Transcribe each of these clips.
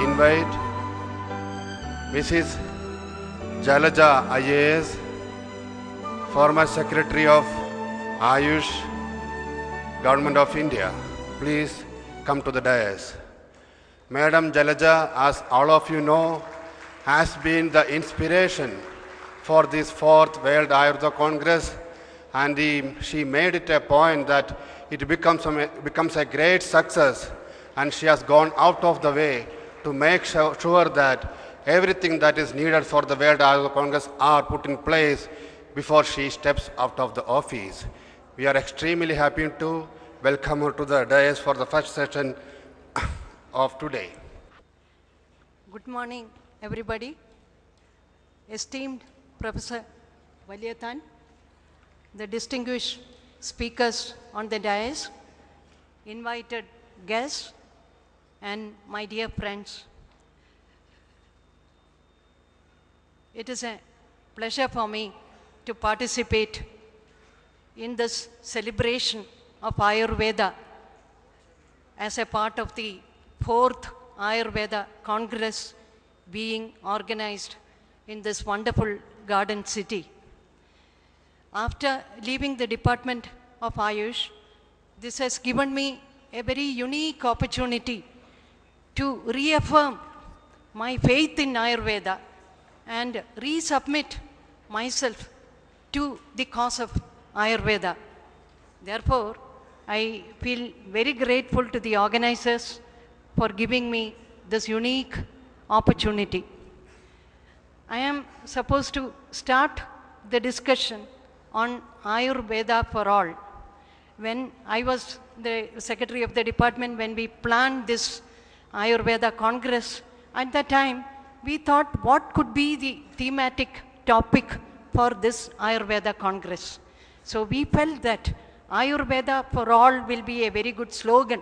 invite Mrs. Jalaja IAS, former Secretary of Ayush, Government of India. Please come to the dais. Madam Jalaja, as all of you know, has been the inspiration for this 4th World Ayurveda Congress, and she made it a point that it becomes a great success, and she has gone out of the way to make sure that everything that is needed for the World Ayurveda Congress are put in place before she steps out of the office. We are extremely happy to welcome her to the dais for the first session of today. Good morning, everybody. Esteemed Professor Valiathan, the distinguished speakers on the dais, invited guests, and my dear friends. It is a pleasure for me to participate in this celebration of Ayurveda as a part of the 4th Ayurveda Congress being organized in this wonderful garden city. After leaving the Department of Ayush, this has given me a very unique opportunity to reaffirm my faith in Ayurveda and resubmit myself to the cause of Ayurveda. Therefore, I feel very grateful to the organizers for giving me this unique opportunity. I am supposed to start the discussion on Ayurveda for all. When I was the Secretary of the Department, when we planned this Ayurveda Congress, at that time, we thought what could be the thematic topic for this Ayurveda Congress. So we felt that Ayurveda for all will be a very good slogan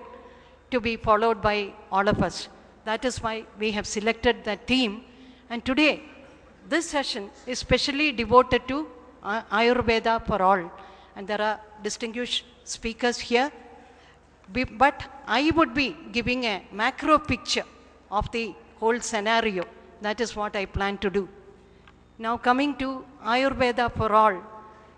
to be followed by all of us. That is why we have selected that theme. And today, this session is specially devoted to Ayurveda for all. And there are distinguished speakers here. But I would be giving a macro picture of the whole scenario. That is what I plan to do. Now coming to Ayurveda for all,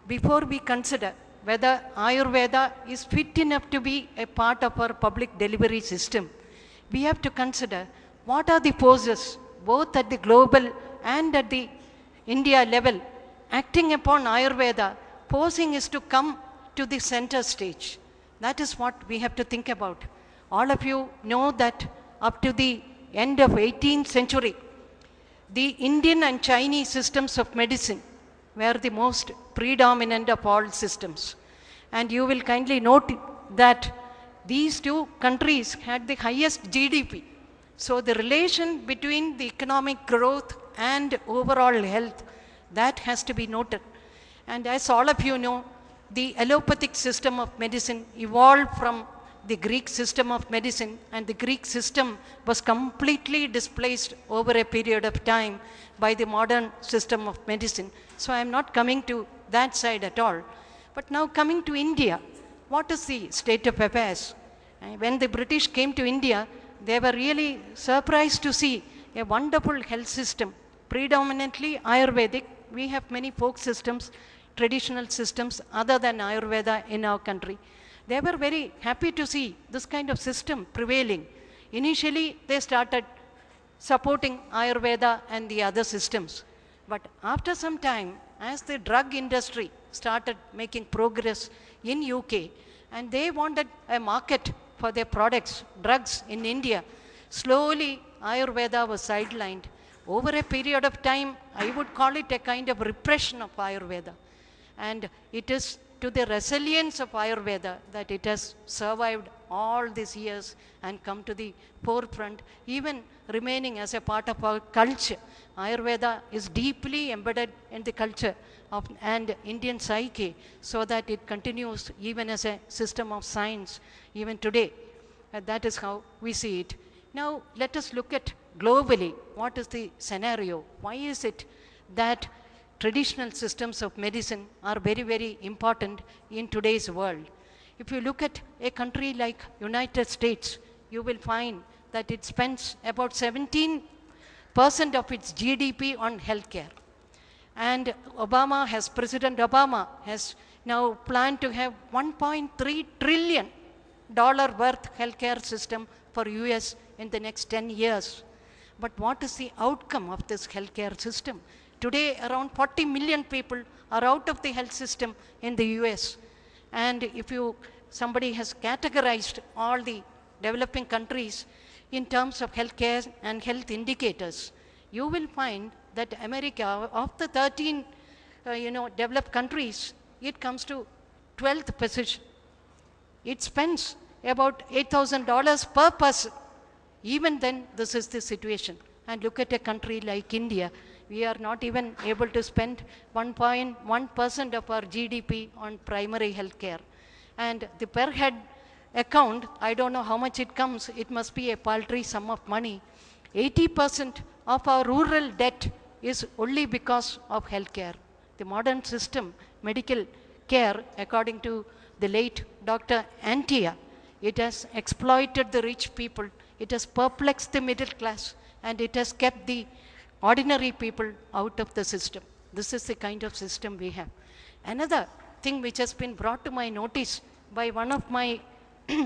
before we consider whether Ayurveda is fit enough to be a part of our public delivery system, we have to consider what are the forces, both at the global and at the India level, acting upon Ayurveda, forcing us to come to the center stage. That is what we have to think about. All of you know that up to the end of 18th century, the Indian and Chinese systems of medicine were the most predominant of all systems. And you will kindly note that these two countries had the highest GDP. So the relation between the economic growth and overall health, that has to be noted. And as all of you know, the allopathic system of medicine evolved from the Greek system of medicine, and the Greek system was completely displaced over a period of time by the modern system of medicine. So I am not coming to that side at all. But now coming to India, what is the state of affairs? When the British came to India, they were really surprised to see a wonderful health system, predominantly Ayurvedic. We have many folk systems, traditional systems other than Ayurveda in our country. They were very happy to see this kind of system prevailing. Initially, they started supporting Ayurveda and the other systems. But after some time, as the drug industry started making progress in UK, and they wanted a market for their products, drugs in India, slowly Ayurveda was sidelined. Over a period of time, I would call it a kind of repression of Ayurveda. And it is to the resilience of Ayurveda that it has survived all these years and come to the forefront, even remaining as a part of our culture. Ayurveda is deeply embedded in the culture of and Indian psyche, so that it continues even as a system of science, even today. That is how we see it. Now, let us look at globally, what is the scenario? Why is it that traditional systems of medicine are very, very important in today's world? If you look at a country like United States, you will find that it spends about 17% of its GDP on healthcare. And President Obama has now planned to have $1.3 trillion worth healthcare system for US in the next 10 years. But what is the outcome of this healthcare system? Today, around 40 million people are out of the health system in the US. And if somebody has categorized all the developing countries in terms of healthcare and health indicators, you will find that America, of the 13 developed countries, it comes to 12th position. It spends about $8,000 per person. Even then, this is the situation. And look at a country like India. We are not even able to spend 1.1% of our GDP on primary health care. And the per head account, I don't know how much it comes. It must be a paltry sum of money. 80% of our rural debt is only because of health care. The modern system, medical care, according to the late Dr. Antia, it has exploited the rich people, it has perplexed the middle class, and it has kept the ordinary people out of the system. This is the kind of system we have. Another thing which has been brought to my notice by one of my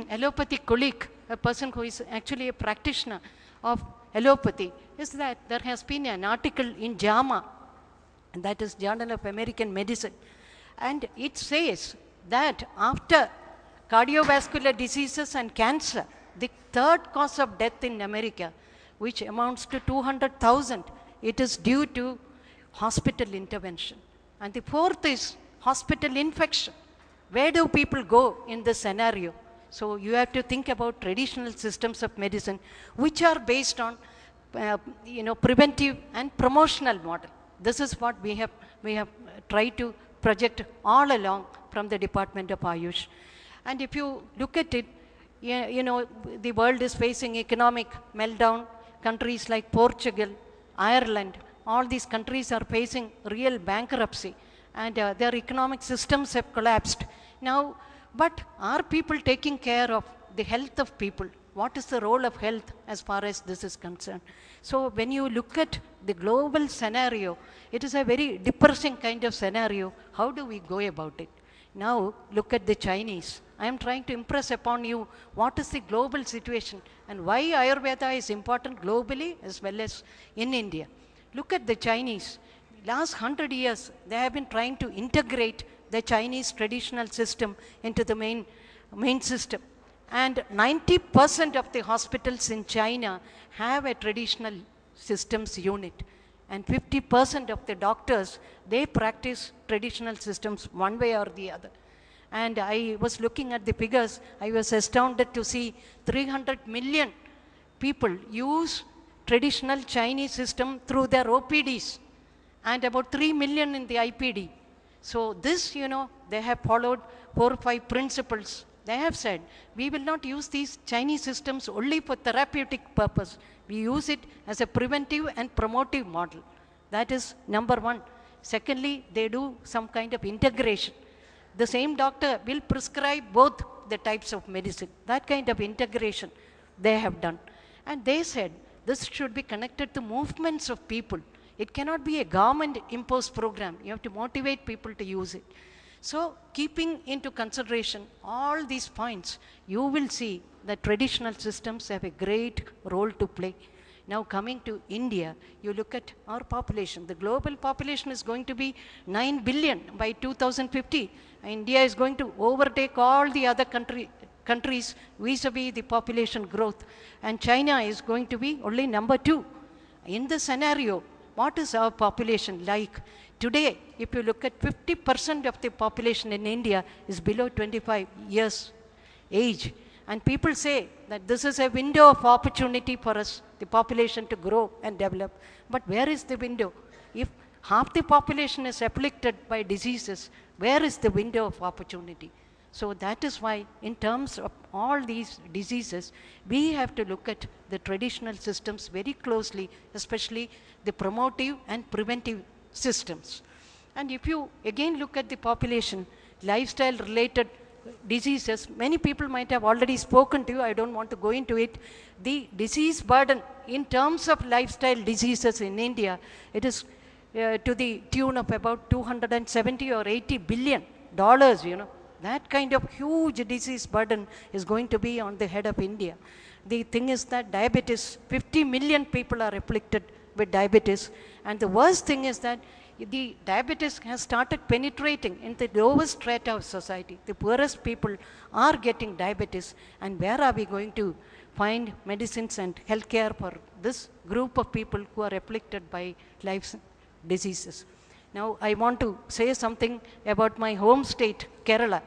allopathic colleague, a person who is actually a practitioner of allopathy, is that there has been an article in JAMA, and that is Journal of American Medicine, and it says that after cardiovascular diseases and cancer, the third cause of death in America, which amounts to 200,000, it is due to hospital intervention. And the fourth is hospital infection. Where do people go in this scenario? So you have to think about traditional systems of medicine, which are based on preventive and promotional model. This is what we have tried to project all along from the Department of Ayush. And if you look at it, the world is facing economic meltdown. Countries like Portugal, Ireland, all these countries are facing real bankruptcy, and their economic systems have collapsed. Now, but are people taking care of the health of people? What is the role of health as far as this is concerned? So when you look at the global scenario, it is a very depressing kind of scenario. How do we go about it? Now look at the Chinese. I am trying to impress upon you what is the global situation and why Ayurveda is important globally as well as in India. Look at the Chinese. Last 100 years, they have been trying to integrate the Chinese traditional system into the main system. And 90% of the hospitals in China have a traditional systems unit. And 50% of the doctors, they practice traditional systems one way or the other. And I was looking at the figures, I was astounded to see 300 million people use traditional Chinese system through their OPDs and about 3 million in the IPD. So this, they have followed 4 or 5 principles. They have said, we will not use these Chinese systems only for therapeutic purpose. We use it as a preventive and promotive model. That is number one. Secondly, they do some kind of integration. The same doctor will prescribe both the types of medicine. That kind of integration they have done. And they said, this should be connected to movements of people. It cannot be a government imposed program. You have to motivate people to use it. So keeping into consideration all these points, you will see that traditional systems have a great role to play. Now coming to India, you look at our population. The global population is going to be 9 billion by 2050. India is going to overtake all the other countries vis-a-vis the population growth. And China is going to be only number 2. In this scenario, what is our population like? Today, if you look at 50% of the population in India is below 25 years age. And people say that this is a window of opportunity for us, the population to grow and develop. But where is the window? If half the population is afflicted by diseases, where is the window of opportunity? So that is why, in terms of all these diseases, we have to look at the traditional systems very closely, especially the promotive and preventive systems. And if you again look at the population, lifestyle related diseases. Many people might have already spoken to you. I don't want to go into it. The disease burden in terms of lifestyle diseases in India, it is to the tune of about 270 or 80 billion dollars, you know. That kind of huge disease burden is going to be on the head of India. The thing is that diabetes, 50 million people are afflicted with diabetes. And the worst thing is that the diabetes has started penetrating in the lowest strata of society. The poorest people are getting diabetes. And where are we going to find medicines and healthcare for this group of people who are afflicted by life's diseases? Now, I want to say something about my home state, Kerala.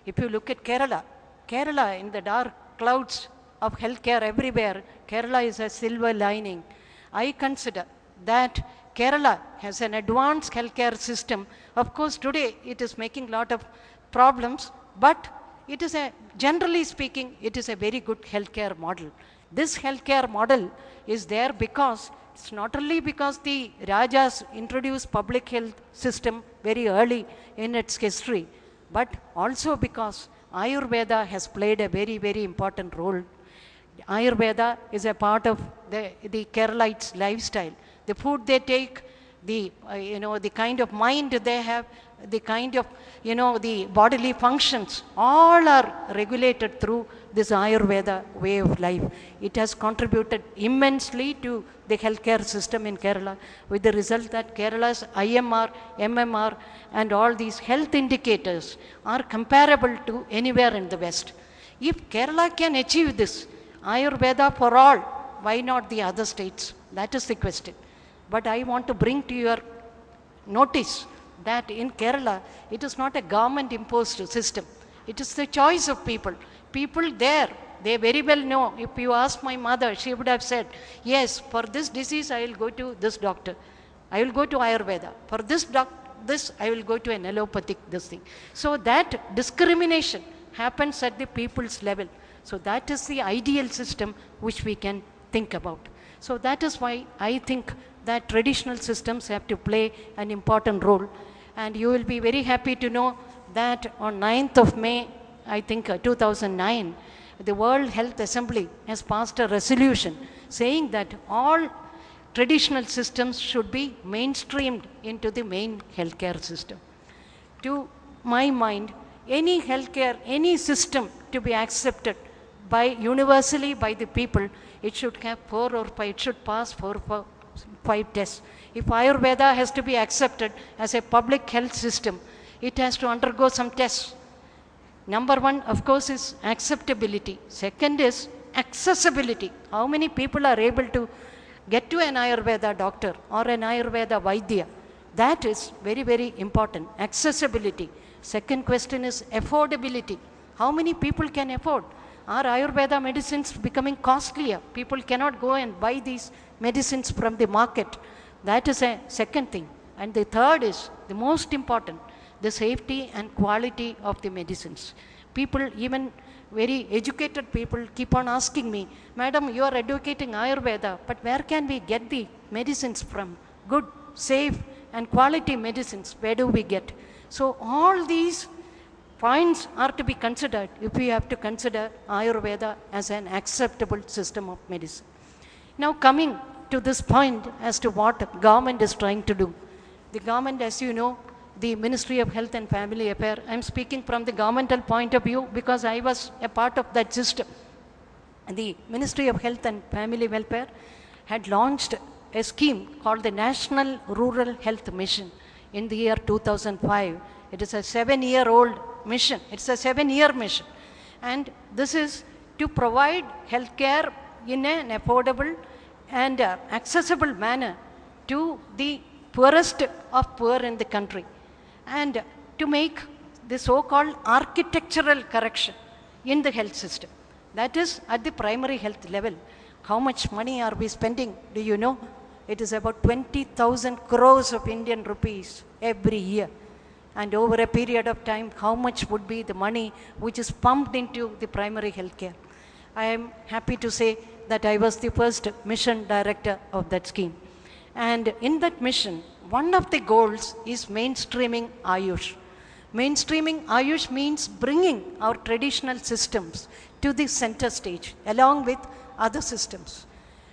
If you look at Kerala, Kerala in the dark clouds of healthcare everywhere, Kerala is a silver lining. I consider that Kerala has an advanced healthcare system. Of course, today it is making a lot of problems, but it is generally speaking, it is a very good healthcare model. This healthcare model is there because it's not only because the Rajas introduced public health system very early in its history, but also because Ayurveda has played a very, very important role. Ayurveda is a part of the Keralites' lifestyle. The food they take, the kind of mind they have, the kind of, the bodily functions, all are regulated through this Ayurveda way of life. It has contributed immensely to the healthcare system in Kerala, with the result that Kerala's IMR, MMR, and all these health indicators are comparable to anywhere in the West. If Kerala can achieve this, Ayurveda for all, why not the other states? That is the question. But I want to bring to your notice that in Kerala, it is not a government-imposed system. It is the choice of people. People there, they very well know. If you ask my mother, she would have said, yes, for this disease, I will go to this doctor. I will go to Ayurveda. For this, I will go to an allopathic this thing. So that discrimination happens at the people's level. So that is the ideal system which we can think about. So that is why I think that traditional systems have to play an important role. And you will be very happy to know that on 9th of May, I think 2009, the World Health Assembly has passed a resolution saying that all traditional systems should be mainstreamed into the main healthcare system. To my mind, any healthcare, any system to be accepted universally by the people, it should have 4 or 5, it should pass 4 or 5 tests. If Ayurveda has to be accepted as a public health system, it has to undergo some tests. Number 1, of course, is acceptability. Second is accessibility. How many people are able to get to an Ayurveda doctor or an Ayurveda Vaidya? That is very, very important. Accessibility. Second question is affordability. How many people can afford? Are Ayurveda medicines becoming costlier? People cannot go and buy these medicines from the market. That is a second thing. And the third is the most important, the safety and quality of the medicines. People, even very educated people, keep on asking me, Madam, you are advocating Ayurveda, but where can we get the medicines from? Good, safe, and quality medicines, where do we get? So all these points are to be considered if we have to consider Ayurveda as an acceptable system of medicine. Now coming to this point as to what government is trying to do. The government, as you know, the Ministry of Health and Family Affairs, I'm speaking from the governmental point of view because I was a part of that system. The Ministry of Health and Family Welfare had launched a scheme called the National Rural Health Mission in the year 2005. It is a 7-year-old mission. It's a 7-year mission. And this is to provide healthcare in an affordable and accessible manner to the poorest of poor in the country, and to make the so-called architectural correction in the health system. That is at the primary health level. How much money are we spending? Do you know? It is about 20,000 crores of Indian rupees every year. And over a period of time, how much would be the money which is pumped into the primary health care? I am happy to say that I was the first mission director of that scheme. And in that mission, one of the goals is mainstreaming Ayush. Mainstreaming Ayush means bringing our traditional systems to the center stage along with other systems.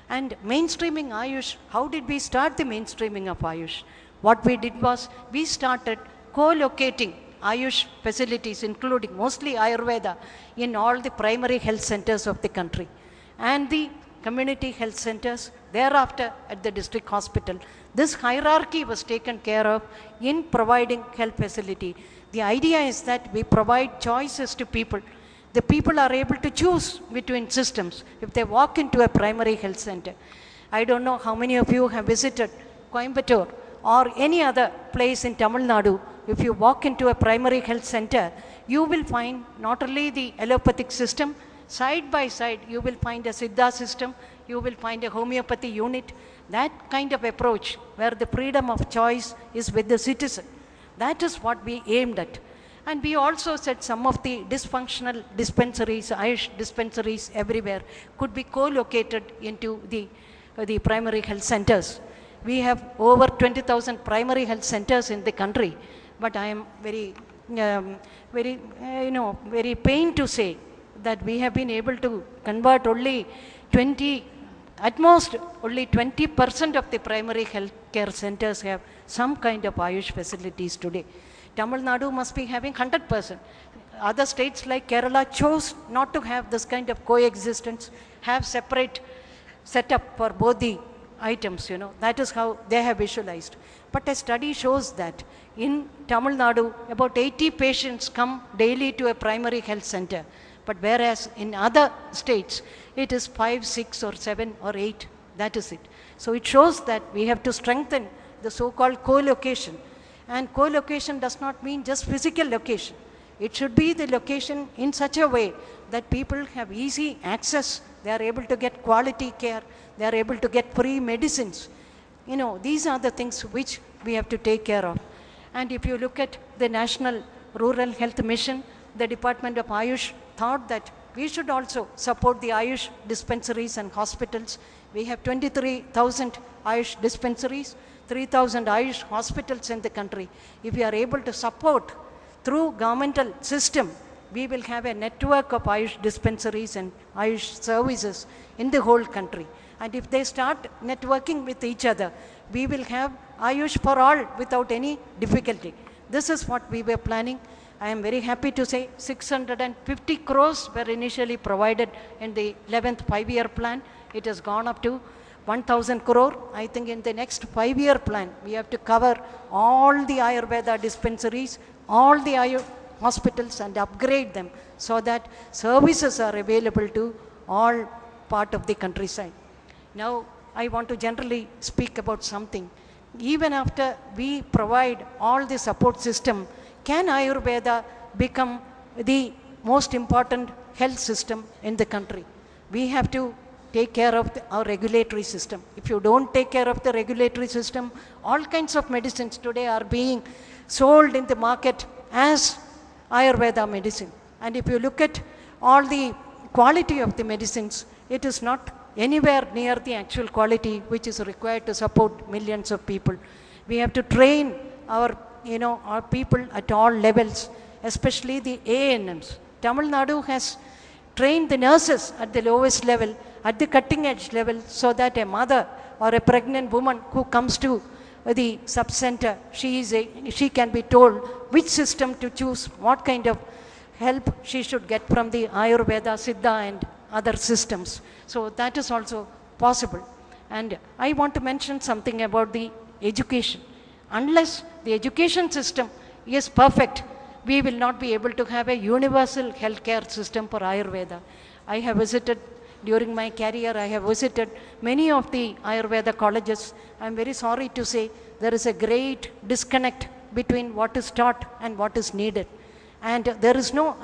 And mainstreaming Ayush, how did we start the mainstreaming of Ayush? What we did was we started co-locating Ayush facilities, including mostly Ayurveda, in all the primary health centers of the country and the community health centers, thereafter at the district hospital. This hierarchy was taken care of in providing health facility. The idea is that we provide choices to people. The people are able to choose between systems if they walk into a primary health center. I don't know how many of you have visited Coimbatore or any other place in Tamil Nadu. If you walk into a primary health center, you will find not only the allopathic system, side by side you will find a Siddha system, you will find a homeopathy unit. That kind of approach where the freedom of choice is with the citizen. That is what we aimed at. And we also said some of the dysfunctional dispensaries, Ayush dispensaries everywhere could be co-located into the primary health centers. We have over 20,000 primary health centers in the country, but I am very pained to say that we have been able to convert only 20% of the primary health care centers have some kind of Ayush facilities today. Tamil Nadu must be having 100%. Other states like Kerala chose not to have this kind of coexistence, have separate setup for both the items, That is how they have visualized. But a study shows that in Tamil Nadu, about 80 patients come daily to a primary health center. But whereas in other states, it is 5, 6 or 7 or 8. That is it. So it shows that we have to strengthen the so-called co-location. And co-location does not mean just physical location. It should be the location in such a way that people have easy access. They are able to get quality care. They are able to get free medicines. These are the things which we have to take care of. And if you look at the National Rural Health Mission, the Department of Ayush thought that we should also support the Ayush dispensaries and hospitals. We have 23,000 Ayush dispensaries, 3,000 Ayush hospitals in the country. If we are able to support through governmental system, we will have a network of Ayush dispensaries and Ayush services in the whole country. And if they start networking with each other, we will have Ayush for all without any difficulty. This is what we were planning. I am very happy to say 650 crores were initially provided in the 11th 5-year plan. It has gone up to 1,000 crore. I think in the next 5-year plan, we have to cover all the Ayurveda dispensaries, all the Ayurveda hospitals and upgrade them so that services are available to all part of the countryside. Now, I want to generally speak about something. Even after we provide all the support system, can Ayurveda become the most important health system in the country? We have to take care of our regulatory system. If you don't take care of the regulatory system, all kinds of medicines today are being sold in the market as Ayurveda medicine. And if you look at all the quality of the medicines, it is not anywhere near the actual quality which is required to support millions of people. We have to train our people at all levels, especially the ANMs. Tamil Nadu has trained the nurses at the lowest level, at the cutting edge level, so that a mother or a pregnant woman who comes to the sub-center, she can be told which system to choose, what kind of help she should get from the Ayurveda, Siddha and other systems. So that is also possible. And I want to mention something about the education. Unless the education system is perfect, we will not be able to have a universal healthcare system for Ayurveda. I have visited, during my career, I have visited many of the Ayurveda colleges. I am very sorry to say there is a great disconnect between what is taught and what is needed. And there is no,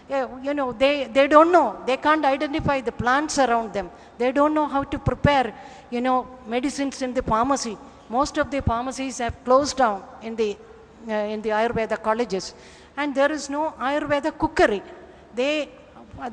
they don't know, they can't identify the plants around them. They don't know how to prepare, medicines in the pharmacy. Most of the pharmacies have closed down in the Ayurveda colleges. And there is no Ayurveda cookery. They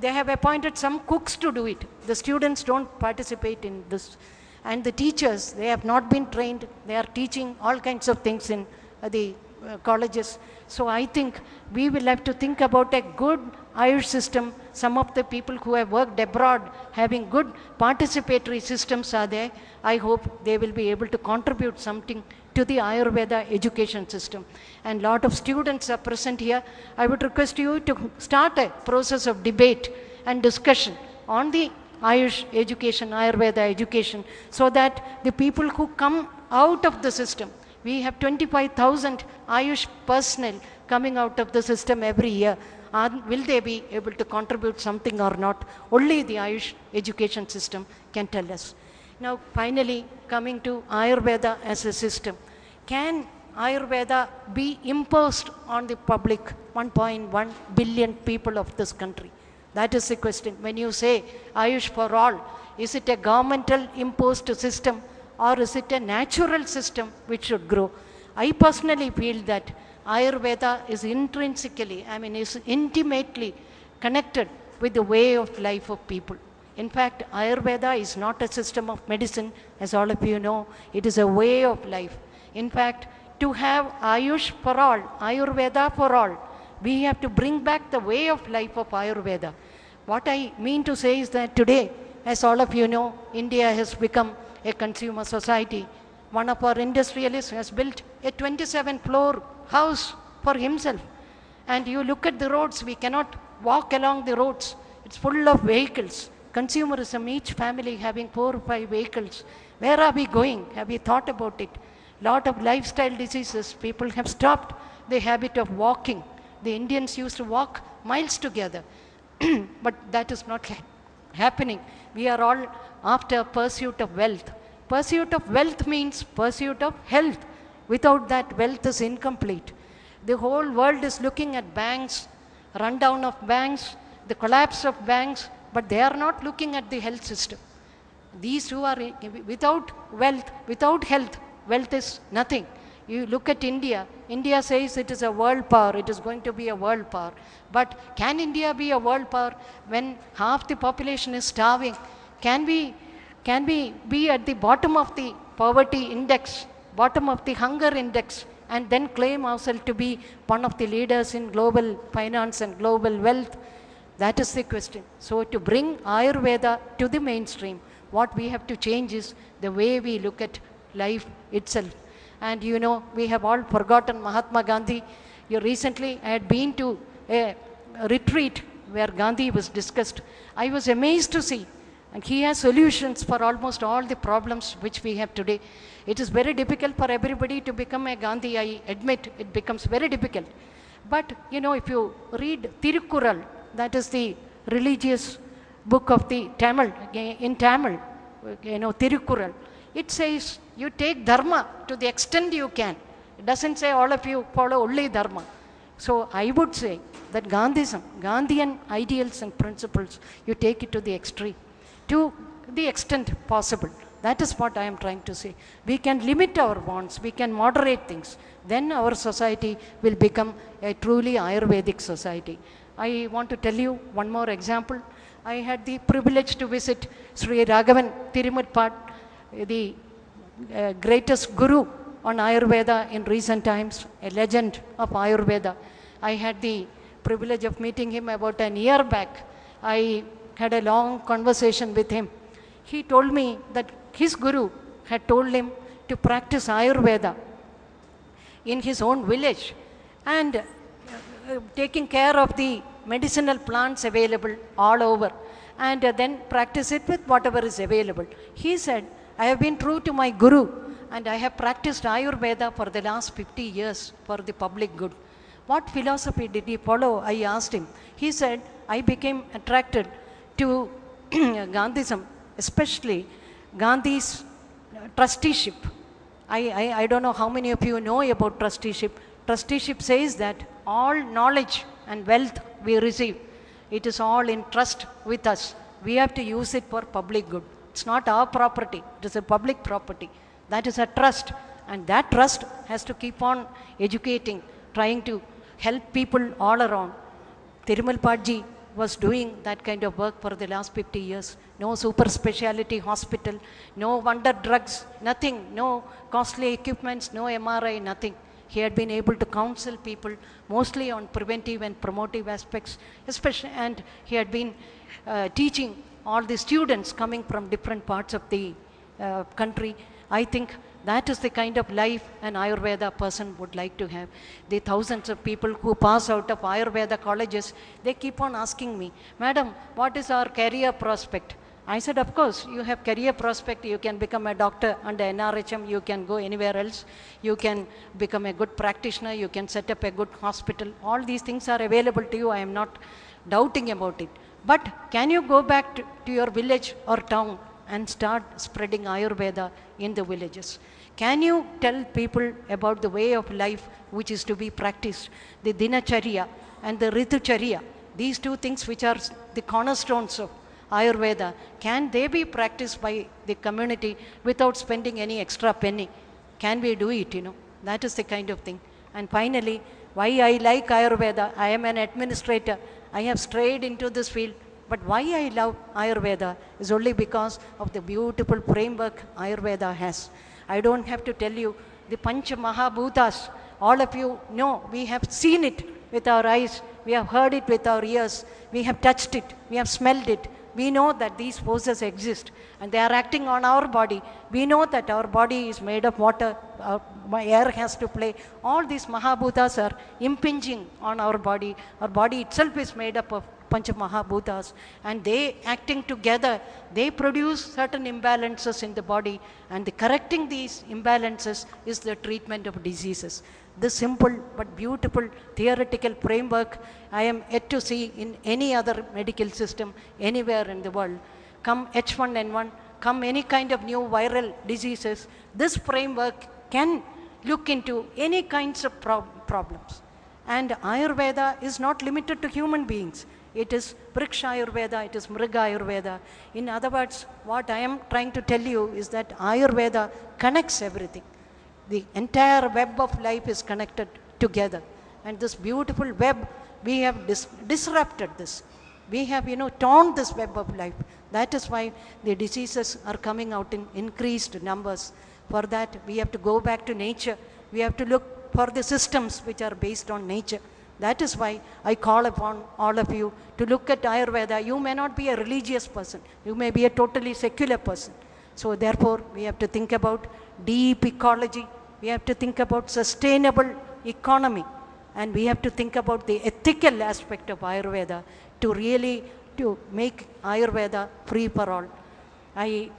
have appointed some cooks to do it. The students don't participate in this. And the teachers, they have not been trained. They are teaching all kinds of things in the colleges. So I think we will have to think about a good Ayush system. Some of the people who have worked abroad having good participatory systems are there. I hope they will be able to contribute something to the Ayurveda education system. And lot of students are present here. I would request you to start a process of debate and discussion on the Ayush education, Ayurveda education, so that the people who come out of the system, we have 25,000 Ayush personnel coming out of the system every year. Will they be able to contribute something or not? Only the Ayush education system can tell us. Now, finally, coming to Ayurveda as a system. Can Ayurveda be imposed on the public, 1.1 billion people of this country? That is the question. When you say Ayush for all, is it a governmental imposed system or is it a natural system which should grow? I personally feel that Ayurveda is intrinsically, is intimately connected with the way of life of people. In fact, Ayurveda is not a system of medicine, as all of you know. It is a way of life. In fact, to have Ayush for all, Ayurveda for all, we have to bring back the way of life of Ayurveda. What I mean to say is that today, as all of you know, India has become a consumer society. One of our industrialists has built a 27-floor house for himself. And you look at the roads, we cannot walk along the roads. It's full of vehicles. Consumerism, each family having 4 or 5 vehicles. Where are we going? Have we thought about it? Lot of lifestyle diseases. People have stopped the habit of walking. The Indians used to walk miles together. But that is not happening. We are all after pursuit of wealth. Pursuit of wealth means pursuit of health. Without that, wealth is incomplete. The whole world is looking at banks, rundown of banks, the collapse of banks, but they are not looking at the health system. These who are without wealth, without health, wealth is nothing. You look at India, India says it is a world power, it is going to be a world power. But can India be a world power when half the population is starving? Can we be at the bottom of the poverty index, bottom of the hunger index, and then claim ourselves to be one of the leaders in global finance and global wealth? That is the question. So to bring Ayurveda to the mainstream, what we have to change is the way we look at life itself. And you know, we have all forgotten Mahatma Gandhi. Recently, I had been to a retreat where Gandhi was discussed. I was amazed to see, and he has solutions for almost all the problems which we have today. It is very difficult for everybody to become a Gandhi, I admit, it becomes very difficult. But you know, if you read Tirukkural, that is the religious book of the Tamil, in Tamil, you know, Tirukkural, it says you take dharma to the extent you can. It doesn't say all of you follow only dharma. So I would say that Gandhism, Gandhian ideals and principles, you take it to the extreme, to the extent possible. That is what I am trying to say. We can limit our wants, we can moderate things. Then our society will become a truly Ayurvedic society. I want to tell you one more example. I had the privilege to visit Sri Raghavan Tirumutpat, the greatest guru on Ayurveda in recent times, a legend of Ayurveda. I had the privilege of meeting him about an year back. I had a long conversation with him. He told me that his guru had told him to practice Ayurveda in his own village and taking care of the medicinal plants available all over, and then practice it with whatever is available. He said, I have been true to my guru and I have practiced Ayurveda for the last 50 years for the public good. What philosophy did he follow? I asked him. He said, I became attracted to Gandhism, especially Gandhi's trusteeship. I don't know how many of you know about trusteeship. Trusteeship says that all knowledge and wealth we receive, it is all in trust with us. We have to use it for public good. It's not our property, it is a public property. That is a trust, and that trust has to keep on educating, trying to help people all around. Tirumutpat was doing that kind of work for the last 50 years. No super specialty hospital, no wonder drugs, nothing, no costly equipments, no MRI, nothing. he had been able to counsel people mostly on preventive and promotive aspects, especially, and he had been teaching all the students coming from different parts of the country. I think that is the kind of life an Ayurveda person would like to have. The thousands of people who pass out of Ayurveda colleges, they keep on asking me, Madam, what is our career prospect? I said, of course, you have career prospect. You can become a doctor under NRHM. You can go anywhere else. You can become a good practitioner. You can set up a good hospital. All these things are available to you. I am not doubting about it. But can you go back to your village or town and start spreading Ayurveda in the villages? Can you tell people about the way of life which is to be practiced? The Dinacharya and the Ritucharya, these two things which are the cornerstones of Ayurveda, can they be practiced by the community without spending any extra penny? Can we do it, That is the kind of thing. And finally, why I like Ayurveda, I am an administrator. I have strayed into this field. But why I love Ayurveda is only because of the beautiful framework Ayurveda has. I don't have to tell you the Pancha Mahabhutas. All of you know, we have seen it with our eyes. We have heard it with our ears. We have touched it. We have smelled it. We know that these forces exist and they are acting on our body. We know that our body is made of water, air has to play. All these Mahabhutas are impinging on our body. Our body itself is made up of Pancha Mahabhutas, and they acting together, they produce certain imbalances in the body, and the correcting these imbalances is the treatment of diseases. This simple but beautiful theoretical framework I am yet to see in any other medical system anywhere in the world. Come H1N1, come any kind of new viral diseases, this framework can look into any kinds of problems. And Ayurveda is not limited to human beings. It is Vriksha Ayurveda, it is Mriga Ayurveda. In other words, what I am trying to tell you is that Ayurveda connects everything. The entire web of life is connected together. And this beautiful web, we have disrupted this. We have, torn this web of life. That is why the diseases are coming out in increased numbers. For that, we have to go back to nature. We have to look for the systems which are based on nature. That is why I call upon all of you to look at Ayurveda. You may not be a religious person. You may be a totally secular person. So therefore, we have to think about deep ecology. We have to think about sustainable economy. And we have to think about the ethical aspect of Ayurveda to make Ayurveda free for all. I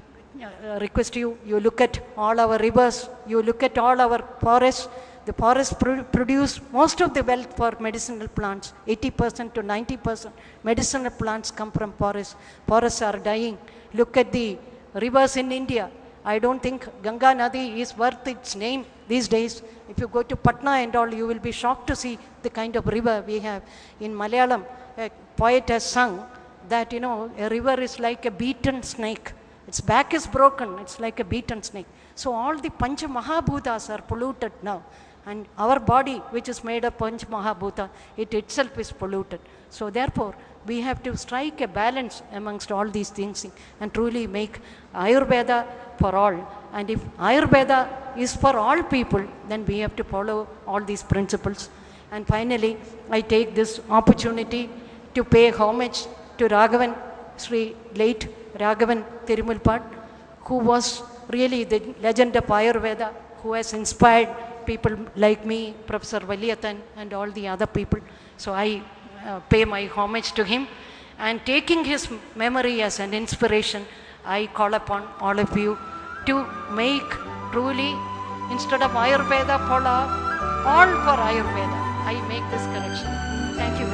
request you look at all our rivers, you look at all our forests. The forests produce most of the wealth for medicinal plants. 80% to 90% medicinal plants come from forests. Forests are dying. Look at the rivers in India. I don't think Ganga Nadi is worth its name these days. If you go to Patna and all, you will be shocked to see the kind of river we have. In Malayalam, a poet has sung that, a river is like a beaten snake. Its back is broken. It's like a beaten snake. So all the Pancha Mahabhutas are polluted now. And our body, which is made of Pancha Mahabhuta, it itself is polluted. So therefore, we have to strike a balance amongst all these things and truly make Ayurveda for all. And if Ayurveda is for all people, then we have to follow all these principles. And finally, I take this opportunity to pay homage to Raghavan, Sri late Raghavan Tirumulpad, who was really the legend of Ayurveda, who has inspired people like me, Professor Valiyathan, and all the other people. So I pay my homage to him. And taking his memory as an inspiration, I call upon all of you to make truly, instead of Ayurveda for all for Ayurveda. I make this correction. Thank you.